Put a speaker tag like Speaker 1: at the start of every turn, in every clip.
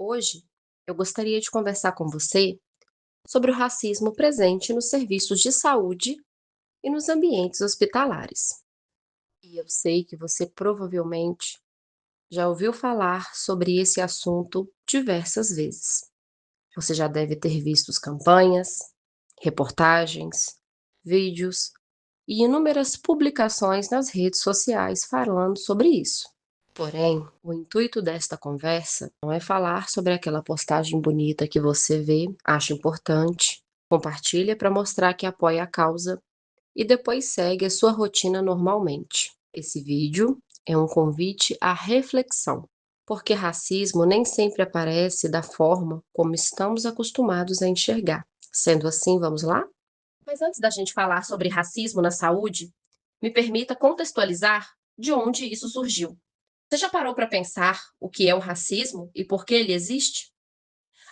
Speaker 1: Hoje, eu gostaria de conversar com você sobre o racismo presente nos serviços de saúde e nos ambientes hospitalares. E eu sei que você provavelmente já ouviu falar sobre esse assunto diversas vezes. Você já deve ter visto campanhas, reportagens, vídeos e inúmeras publicações nas redes sociais falando sobre isso. Porém, o intuito desta conversa não é falar sobre aquela postagem bonita que você vê, acha importante, compartilha para mostrar que apoia a causa e depois segue a sua rotina normalmente. Esse vídeo é um convite à reflexão, porque racismo nem sempre aparece da forma como estamos acostumados a enxergar. Sendo assim, vamos lá? Mas antes da gente falar sobre racismo na saúde, me permita contextualizar de onde isso surgiu. Você já parou para pensar o que é o racismo e por que ele existe?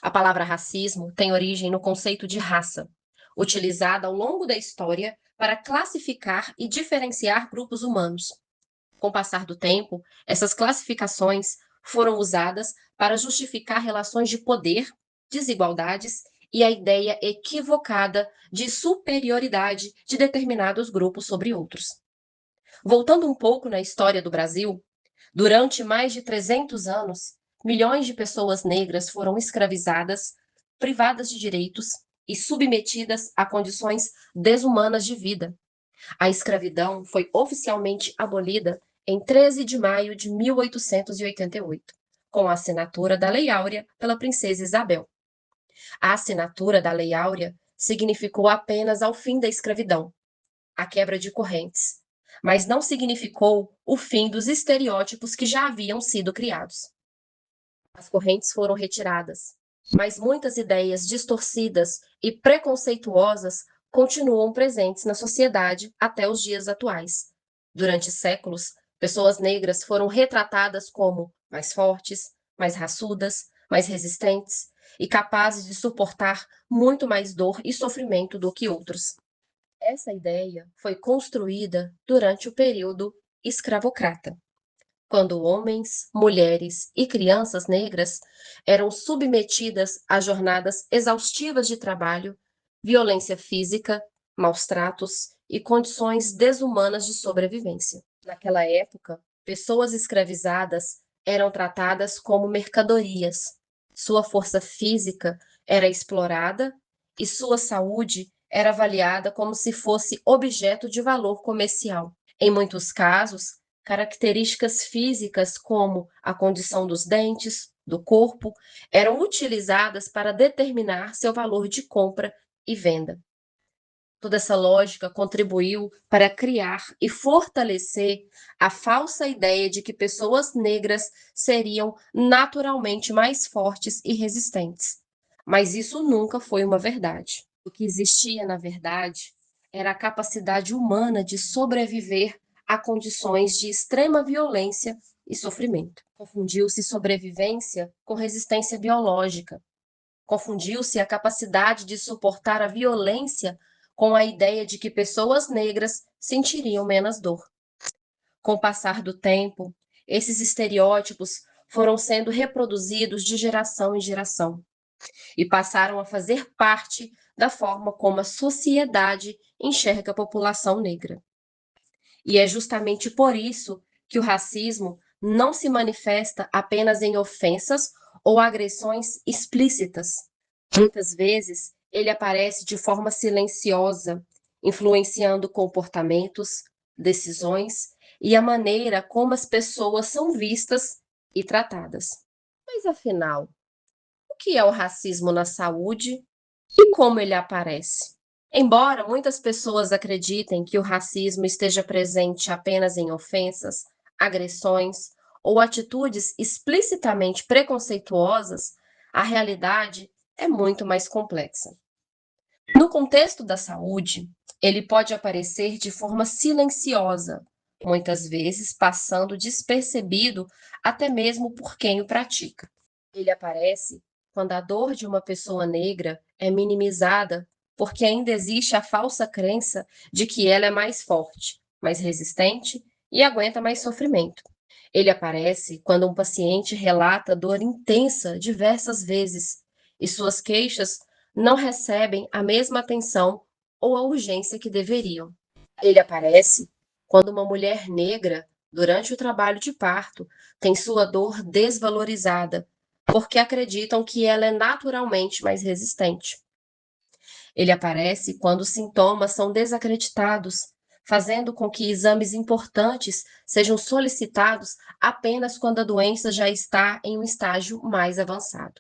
Speaker 1: A palavra racismo tem origem no conceito de raça, utilizada ao longo da história para classificar e diferenciar grupos humanos. Com o passar do tempo, essas classificações foram usadas para justificar relações de poder, desigualdades e a ideia equivocada de superioridade de determinados grupos sobre outros. Voltando um pouco na história do Brasil, durante mais de 300 anos, milhões de pessoas negras foram escravizadas, privadas de direitos e submetidas a condições desumanas de vida. A escravidão foi oficialmente abolida em 13 de maio de 1888, com a assinatura da Lei Áurea pela princesa Isabel. A assinatura da Lei Áurea significou apenas ao fim da escravidão, a quebra de correntes, mas não significou o fim dos estereótipos que já haviam sido criados. As correntes foram retiradas, mas muitas ideias distorcidas e preconceituosas continuam presentes na sociedade até os dias atuais. Durante séculos, pessoas negras foram retratadas como mais fortes, mais raçudas, mais resistentes e capazes de suportar muito mais dor e sofrimento do que outros. Essa ideia foi construída durante o período escravocrata, quando homens, mulheres e crianças negras eram submetidas a jornadas exaustivas de trabalho, violência física, maus tratos e condições desumanas de sobrevivência. Naquela época, pessoas escravizadas eram tratadas como mercadorias. Sua força física era explorada e sua saúde era avaliada como se fosse objeto de valor comercial. Em muitos casos, características físicas como a condição dos dentes, do corpo, eram utilizadas para determinar seu valor de compra e venda. Toda essa lógica contribuiu para criar e fortalecer a falsa ideia de que pessoas negras seriam naturalmente mais fortes e resistentes. Mas isso nunca foi uma verdade. O que existia, na verdade, era a capacidade humana de sobreviver a condições de extrema violência e sofrimento. Confundiu-se sobrevivência com resistência biológica. Confundiu-se a capacidade de suportar a violência com a ideia de que pessoas negras sentiriam menos dor. Com o passar do tempo, esses estereótipos foram sendo reproduzidos de geração em geração e passaram a fazer parte da forma como a sociedade enxerga a população negra. E é justamente por isso que o racismo não se manifesta apenas em ofensas ou agressões explícitas. Muitas vezes, ele aparece de forma silenciosa, influenciando comportamentos, decisões e a maneira como as pessoas são vistas e tratadas. Mas afinal, o que é o racismo na saúde e como ele aparece? Embora muitas pessoas acreditem que o racismo esteja presente apenas em ofensas, agressões ou atitudes explicitamente preconceituosas, a realidade é muito mais complexa. No contexto da saúde, ele pode aparecer de forma silenciosa, muitas vezes passando despercebido até mesmo por quem o pratica. Ele aparece quando a dor de uma pessoa negra é minimizada porque ainda existe a falsa crença de que ela é mais forte, mais resistente e aguenta mais sofrimento. Ele aparece quando um paciente relata dor intensa diversas vezes e suas queixas não recebem a mesma atenção ou a urgência que deveriam. Ele aparece quando uma mulher negra, durante o trabalho de parto, tem sua dor desvalorizada, porque acreditam que ela é naturalmente mais resistente. Ele aparece quando os sintomas são desacreditados, fazendo com que exames importantes sejam solicitados apenas quando a doença já está em um estágio mais avançado.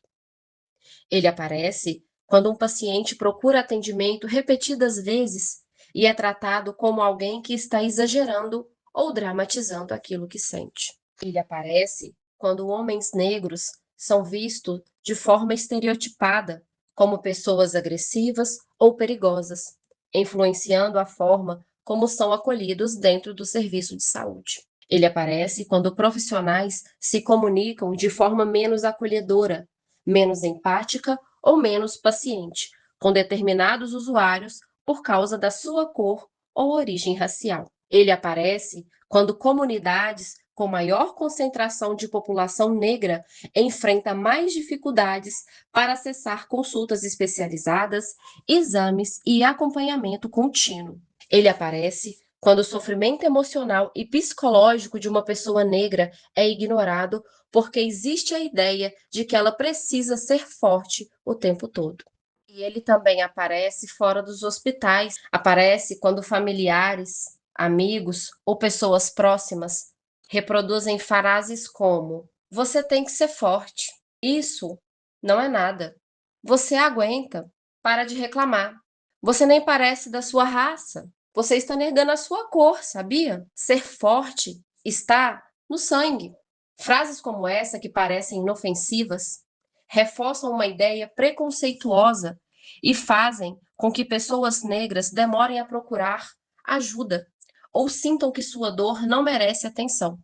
Speaker 1: Ele aparece quando um paciente procura atendimento repetidas vezes e é tratado como alguém que está exagerando ou dramatizando aquilo que sente. Ele aparece quando homens negros são vistos de forma estereotipada, como pessoas agressivas ou perigosas, influenciando a forma como são acolhidos dentro do serviço de saúde. Ele aparece quando profissionais se comunicam de forma menos acolhedora, menos empática ou menos paciente com determinados usuários por causa da sua cor ou origem racial. Ele aparece quando comunidades com maior concentração de população negra enfrentam mais dificuldades para acessar consultas especializadas, exames e acompanhamento contínuo. Ele aparece quando o sofrimento emocional e psicológico de uma pessoa negra é ignorado porque existe a ideia de que ela precisa ser forte o tempo todo. E ele também aparece fora dos hospitais, aparece quando familiares, amigos ou pessoas próximas reproduzem frases como: "Você tem que ser forte. Isso não é nada. Você aguenta. Para de reclamar. Você nem parece da sua raça. Você está negando a sua cor, sabia? Ser forte está no sangue." Frases como essa, que parecem inofensivas, reforçam uma ideia preconceituosa e fazem com que pessoas negras demorem a procurar ajuda ou sintam que sua dor não merece atenção.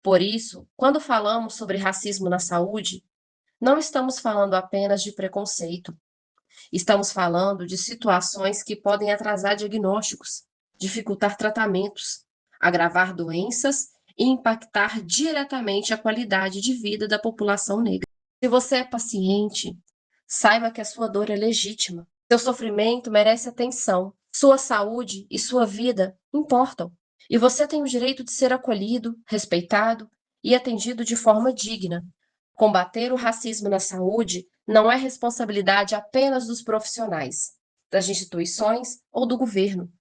Speaker 1: Por isso, quando falamos sobre racismo na saúde, não estamos falando apenas de preconceito. Estamos falando de situações que podem atrasar diagnósticos, dificultar tratamentos, agravar doenças e impactar diretamente a qualidade de vida da população negra. Se você é paciente, saiba que a sua dor é legítima. Seu sofrimento merece atenção. Sua saúde e sua vida importam. E você tem o direito de ser acolhido, respeitado e atendido de forma digna. Combater o racismo na saúde não é responsabilidade apenas dos profissionais, das instituições ou do governo.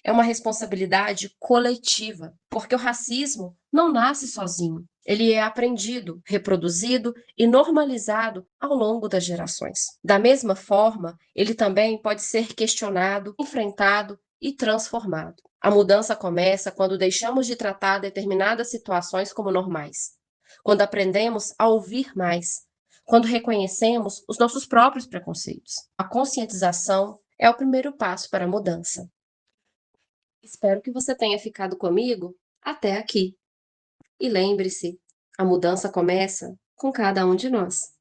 Speaker 1: É uma responsabilidade coletiva, porque o racismo não nasce sozinho. Ele é aprendido, reproduzido e normalizado ao longo das gerações. Da mesma forma, ele também pode ser questionado, enfrentado e transformado. A mudança começa quando deixamos de tratar determinadas situações como normais, quando aprendemos a ouvir mais, quando reconhecemos os nossos próprios preconceitos. A conscientização é o primeiro passo para a mudança. Espero que você tenha ficado comigo até aqui. E lembre-se, a mudança começa com cada um de nós.